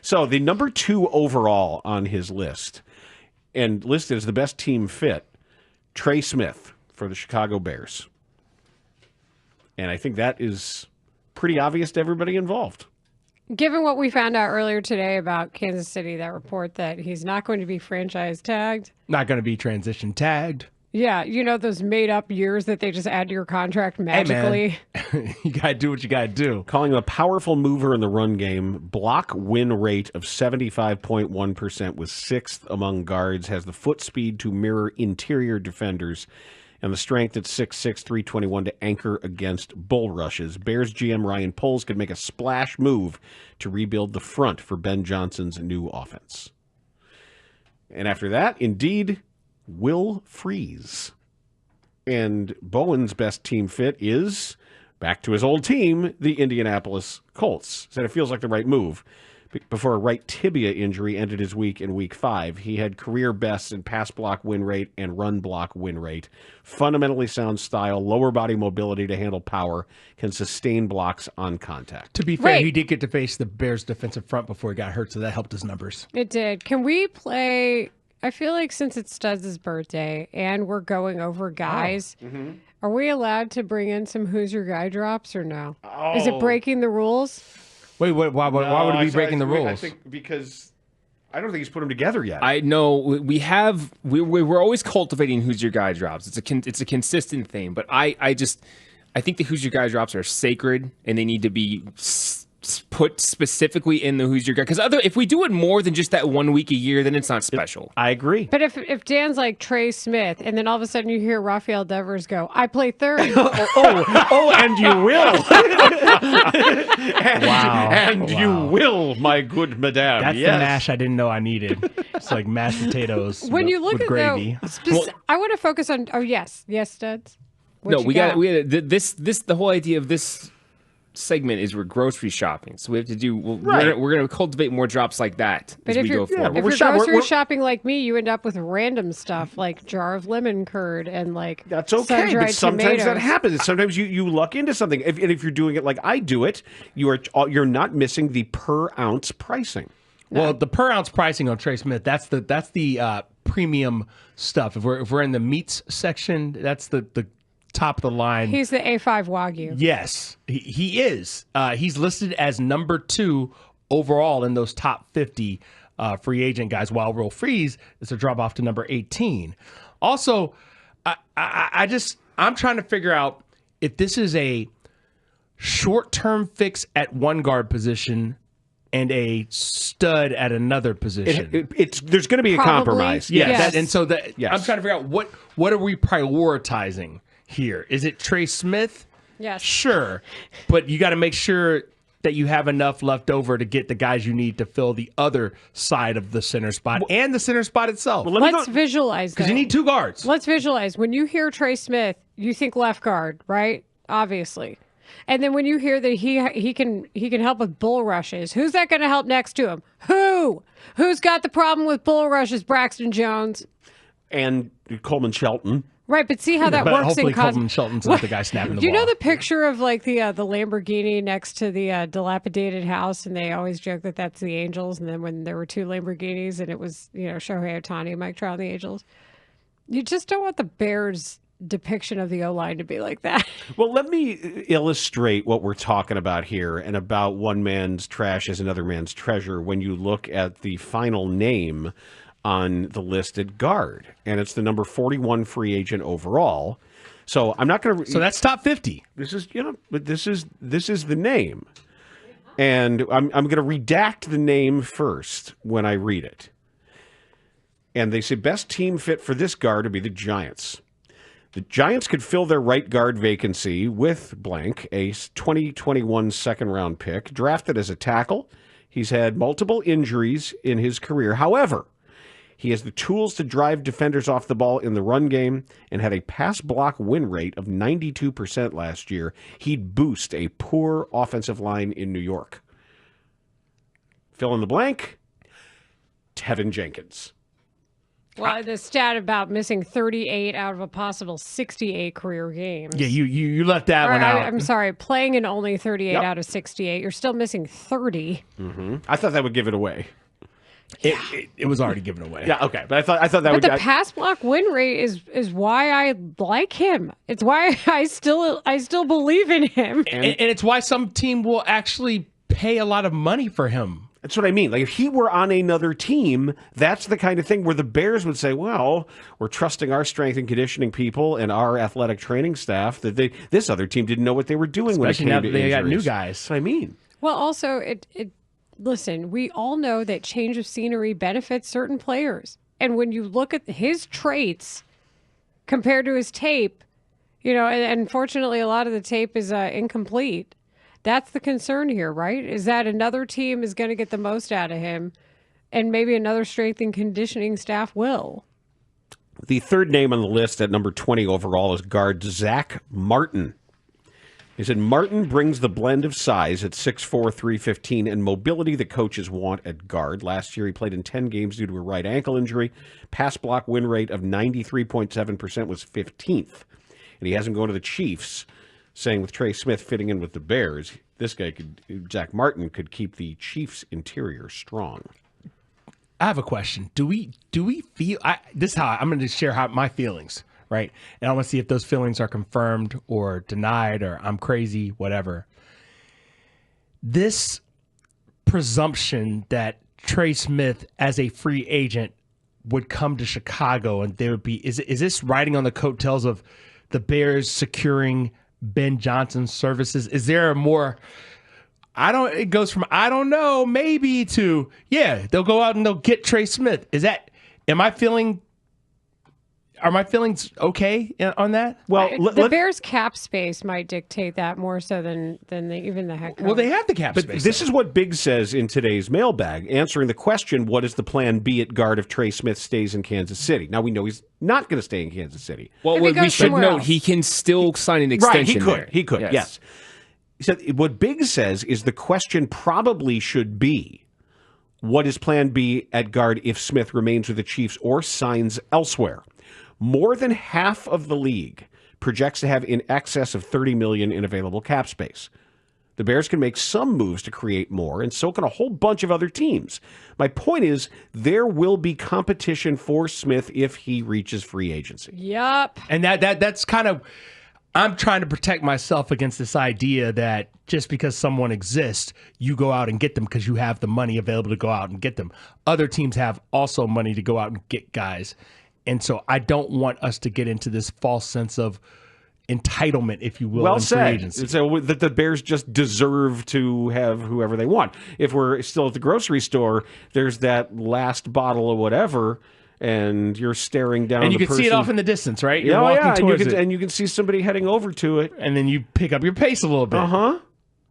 So the number 2 overall on his list, and listed as the best team fit, Trey Smith for the Chicago Bears. And I think that is pretty obvious to everybody involved. Given what we found out earlier today about Kansas City, that report that he's not going to be franchise tagged. Not going to be transition tagged. Yeah, you know those made-up years that they just add to your contract magically? Hey, man. You got to do what you got to do. Calling him a powerful mover in the run game, block win rate of 75.1%, was 6th among guards, has the foot speed to mirror interior defenders, and the strength at 6'6", 321 to anchor against bull rushes. Bears GM Ryan Poles could make a splash move to rebuild the front for Ben Johnson's new offense. And after that, indeed, Will Freeze. And Bowen's best team fit is back to his old team, the Indianapolis Colts. Said it feels like the right move. Before a right tibia injury ended his week in week 5, he had career bests in pass block win rate and run block win rate. Fundamentally sound style, lower body mobility to handle power, can sustain blocks on contact. To be fair, he did get to face the Bears defensive front before he got hurt, so that helped his numbers. It did. Can we play... I feel like since it's Studs' birthday and we're going over guys, are we allowed to bring in some Who's Your Guy drops or no? Is it breaking the rules? Wait, why would it be breaking the rules? I think because I don't think he's put them together yet. I know we're always cultivating Who's Your Guy drops. It's a consistent thing, but I think the Who's Your Guy drops are sacred and they need to be put specifically in the Who's Your Guy, because if we do it more than just that 1 week a year, then it's not special. I agree. But if Dan's like Trey Smith, and then all of a sudden you hear Rafael Devers go, "I play third." And you will. Wow. And you will, my good madame. That's yes. the mash I didn't know I needed. It's like mashed potatoes When you look with at gravy. I want to focus on. Oh yes, Studs. We got the whole idea of this segment is we're grocery shopping, so we have to do. We're going to cultivate more drops like that as we go forward. If you're grocery shopping like me, you end up with random stuff like jar of lemon curd and like that's okay. But sometimes tomatoes. that happens. Sometimes you luck into something. If you're doing it like I do it, you're not missing the per ounce pricing. No. Well, the per ounce pricing on Trey Smith, that's the premium stuff. If we're in the meats section, that's the top of the line. He's the A5 Wagyu. Yes, he is. He's listed as number 2 overall in those top 50 free agent guys, while Will Freeze is a drop off to number 18. Also, I'm trying to figure out if this is a short-term fix at one guard position and a stud at another position. There's going to be a compromise. Yes. I'm trying to figure out what are we prioritizing here. Is it Trey Smith? Yes. Sure. But you got to make sure that you have enough left over to get the guys you need to fill the other side of the center spot and the center spot itself. Well, let's visualize that. Because you need 2 guards. Let's visualize. When you hear Trey Smith, you think left guard, right? Obviously. And then when you hear that he can help with bull rushes, who's that going to help next to him? Who's got the problem with bull rushes? Braxton Jones. And Coleman Shelton. Right, but see how that works hopefully in cosmetics. Coleman Shelton's not the guy snapping the ball. Do you know the picture of like the Lamborghini next to the dilapidated house, and they always joke that that's the Angels, and then when there were 2 Lamborghinis and it was Shohei Ohtani and Mike Trout and the Angels, you just don't want the Bears depiction of the O-line to be like that. Well, let me illustrate what we're talking about here and about one man's trash is another man's treasure when you look at the final name on the list at guard, and it's the number 41 free agent overall. So I'm not going to. So that's top 50. This is but this is the name, and I'm going to redact the name first when I read it. And they say best team fit for this guard would be the Giants. The Giants could fill their right guard vacancy with blank, a 2021 second-round pick, drafted as a tackle. He's had multiple injuries in his career. However, he has the tools to drive defenders off the ball in the run game and had a pass block win rate of 92% last year. He'd boost a poor offensive line in New York. Fill in the blank, Tevin Jenkins. Well, the stat about missing 38 out of a possible 68 career games. Yeah, you left that one out. I'm sorry, playing in only 38 out of 68. You're still missing 30. I thought that would give it away. It was already given away. Yeah, okay, but I thought that would. But the pass block win rate is why I like him. It's why I still believe in him. And it's why some team will actually pay a lot of money for him. That's what I mean. Like if he were on another team, that's the kind of thing where the Bears would say, "Well, we're trusting our strength and conditioning people and our athletic training staff that this other team didn't know what they were doing when it came now to that they got injuries." new guys. That's what I mean. Well, also listen, we all know that change of scenery benefits certain players. And when you look at his traits compared to his tape, and unfortunately a lot of the tape is incomplete. That's the concern here, right? Is that another team is going to get the most out of him, and maybe another strength and conditioning staff will. The third name on the list at number 20 overall is guard Zach Martin. He said Martin brings the blend of size at 6'4", 315, and mobility the coaches want at guard. Last year he played in 10 games due to a right ankle injury. Pass block win rate of 93.7% was 15th. And he hasn't gone to the Chiefs, saying with Trey Smith fitting in with the Bears, Zach Martin could keep the Chiefs' interior strong. I have a question. Do we feel this is how I'm going to share my feelings, right? And I want to see if those feelings are confirmed or denied or I'm crazy, whatever. This presumption that Trey Smith as a free agent would come to Chicago and there would be is this riding on the coattails of the Bears securing Ben Johnson's services? Is there a more it goes from I don't know maybe to they'll go out and they'll get Trey Smith. Are my feelings okay on that? Well, the Bears cap space might dictate that more so than even the head coach. Well, they have the cap but space. This is what Big says in today's mailbag, answering the question, what is the plan B at guard if Trey Smith stays in Kansas City? Now, we know he's not going to stay in Kansas City. Well, we should note he can still sign an extension. Right, he could, yes. He said, what Big says is the question probably should be, what is plan B at guard if Smith remains with the Chiefs or signs elsewhere? More than half of the league projects to have in excess of $30 million in available cap space. The Bears can make some moves to create more, and so can a whole bunch of other teams. My point is, there will be competition for Smith if he reaches free agency. Yup. And that's kind of, I'm trying to protect myself against this idea that just because someone exists, you go out and get them because you have the money available to go out and get them. Other teams have also money to go out and get guys. And so I don't want us to get into this false sense of entitlement, if you will, well in said. free agency. So that the Bears just deserve to have whoever they want. If we're still at the grocery store, there's that last bottle of whatever, and you're staring down. And you the can see it person. off in the distance, right? You're walking towards it, and you can see somebody heading over to it, and then you pick up your pace a little bit.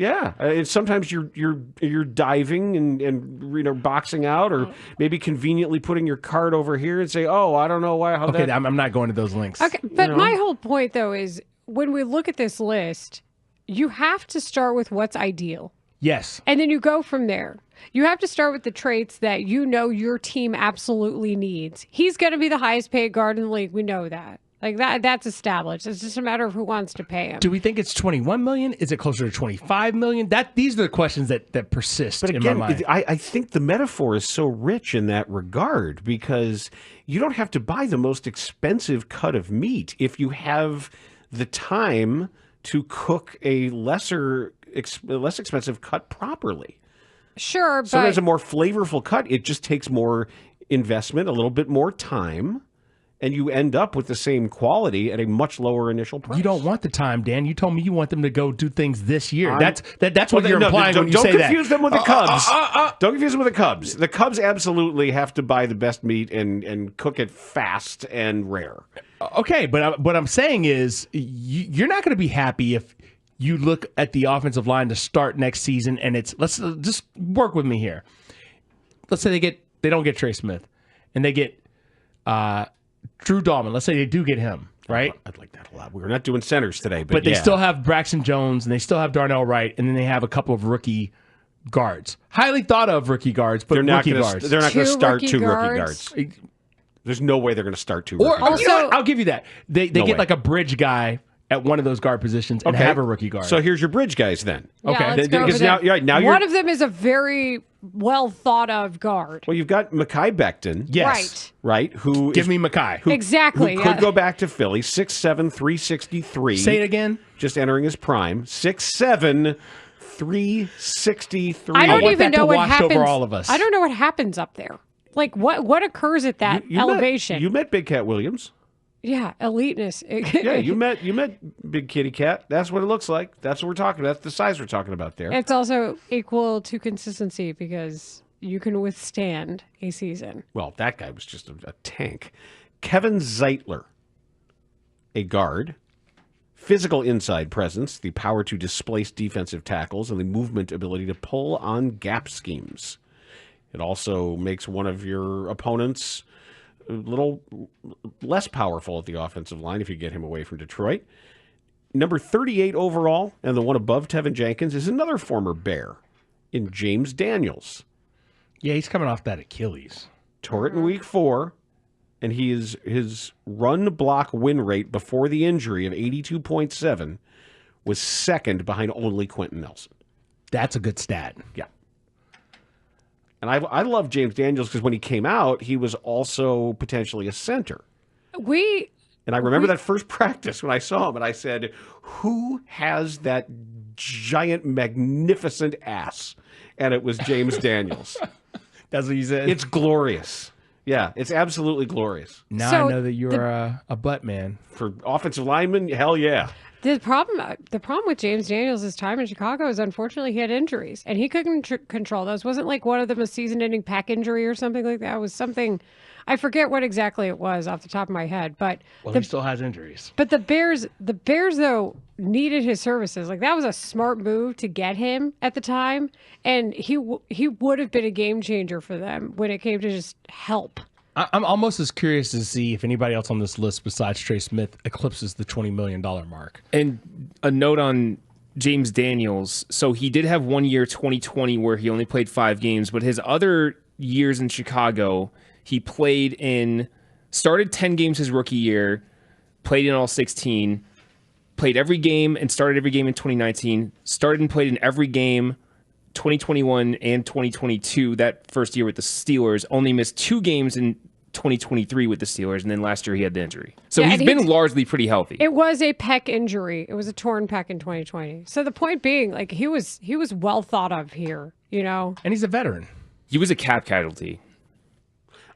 Yeah, sometimes you're diving and boxing out, or maybe conveniently putting your cart over here and say, "Oh, I don't know why." I'm not going to those links. Okay, but my whole point though is when we look at this list, you have to start with what's ideal. Yes, and then you go from there. You have to start with the traits that your team absolutely needs. He's going to be the highest paid guard in the league. We know that. Like that's established. It's just a matter of who wants to pay him. Do we think it's $21 million? Is it closer to $25 million? These are the questions that persist in my mind. I think the metaphor is so rich in that regard because you don't have to buy the most expensive cut of meat if you have the time to cook a less expensive cut properly. Sure, but sometimes a more flavorful cut, it just takes more investment, a little bit more time. And you end up with the same quality at a much lower initial price. You don't want the time, Dan. You told me you want them to go do things this year. That's what you're implying when you say that. Don't confuse them with the Cubs. Don't confuse them with the Cubs. The Cubs absolutely have to buy the best meat and cook it fast and rare. Okay, but what I'm saying is you're not going to be happy if you look at the offensive line to start next season and let's just work with me here. Let's say they don't get Trey Smith and they get Drew Dahlman. Let's say they do get him, right? I'd like that a lot. We're not doing centers today, but they still have Braxton Jones and they still have Darnell Wright, and then they have a couple of rookie guards, highly thought of rookie guards, but rookie guards. They're not going to start two rookie guards. There's no way they're going to start two. Or rookies. you know what? I'll give you that. They No get way. like a bridge guy at one of those guard positions and have a rookie guard. So here's your bridge guys then. Yeah, Okay. let's go Because over now, them. right, now One of them is a very well thought of guard. well, you've got Mekhi Becton, yes. Right. right? Who Give is- me Mackay. Exactly. Who yeah. could go back to Philly? 6'7", 363. Say it again. Just entering his prime. 6'7", 363. I don't want even that to know what wash happens. over all of us. I don't know what happens up there. Like what occurs at that elevation? You met Big Cat Williams. Yeah, eliteness. Yeah, you met Big Kitty Cat. That's what it looks like. That's what we're talking about. That's the size we're talking about there. It's also equal to consistency because you can withstand a season. Well, that guy was just a tank. Kevin Zeitler, a guard, physical inside presence, the power to displace defensive tackles, and the movement ability to pull on gap schemes. It also makes one of your opponents a little less powerful at the offensive line if you get him away from Detroit. Number 38 overall, and the one above Tevin Jenkins, is another former Bear in James Daniels. Yeah, he's coming off that Achilles. Tore it in week 4, and his run block win rate before the injury of 82.7 was second behind only Quentin Nelson. That's a good stat. Yeah. And I love James Daniels because when he came out, he was also potentially a center. And I remember that first practice when I saw him, and I said, who has that giant, magnificent ass? And it was James Daniels. That's what you said. It's glorious. Yeah, it's absolutely glorious. Now So I know that you're a butt man. For offensive linemen, hell yeah. The problem with James Daniels' time in Chicago is unfortunately he had injuries and he couldn't control those. Wasn't like one of them a season-ending pec injury or something like that. It was something, I forget what exactly it was off the top of my head. But He still has injuries. But the Bears though needed his services. Like that was a smart move to get him at the time, and he would have been a game changer for them when it came to just help. I'm almost as curious to see if anybody else on this list besides Trey Smith eclipses the $20 million mark. And a note on James Daniels. So he did have 1 year, 2020, where he only played 5 games, but his other years in Chicago, he started 10 games his rookie year, played in all 16, played every game and started every game in 2019, started and played in every game 2021 and 2022, that first year with the Steelers, only missed 2 games in 2023 with the Steelers, and then last year he had the injury. So Yeah, he's and been largely pretty healthy. It was a pec injury. It was a torn pec in 2020. So the point being, like he was well thought of here, you know. And he's a veteran. He was a cap casualty.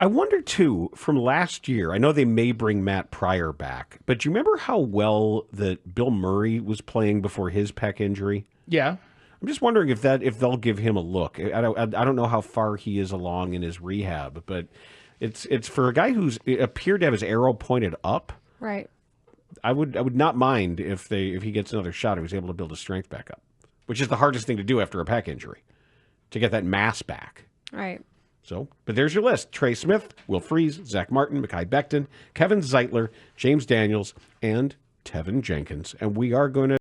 I wonder, too, from last year, I know they may bring Matt Pryor back, but do you remember how well that Bill Murray was playing before his pec injury? Yeah. I'm just wondering if they'll give him a look. I don't know how far he is along in his rehab, but it's for a guy who's appeared to have his arrow pointed up. Right. I would not mind if he gets another shot, if he's able to build his strength back up, which is the hardest thing to do after a pec injury, to get that mass back. Right. So, but there's your list: Trey Smith, Will Freeze, Zach Martin, Mekhi Becton, Kevin Zeitler, James Daniels, and Tevin Jenkins. And we are going to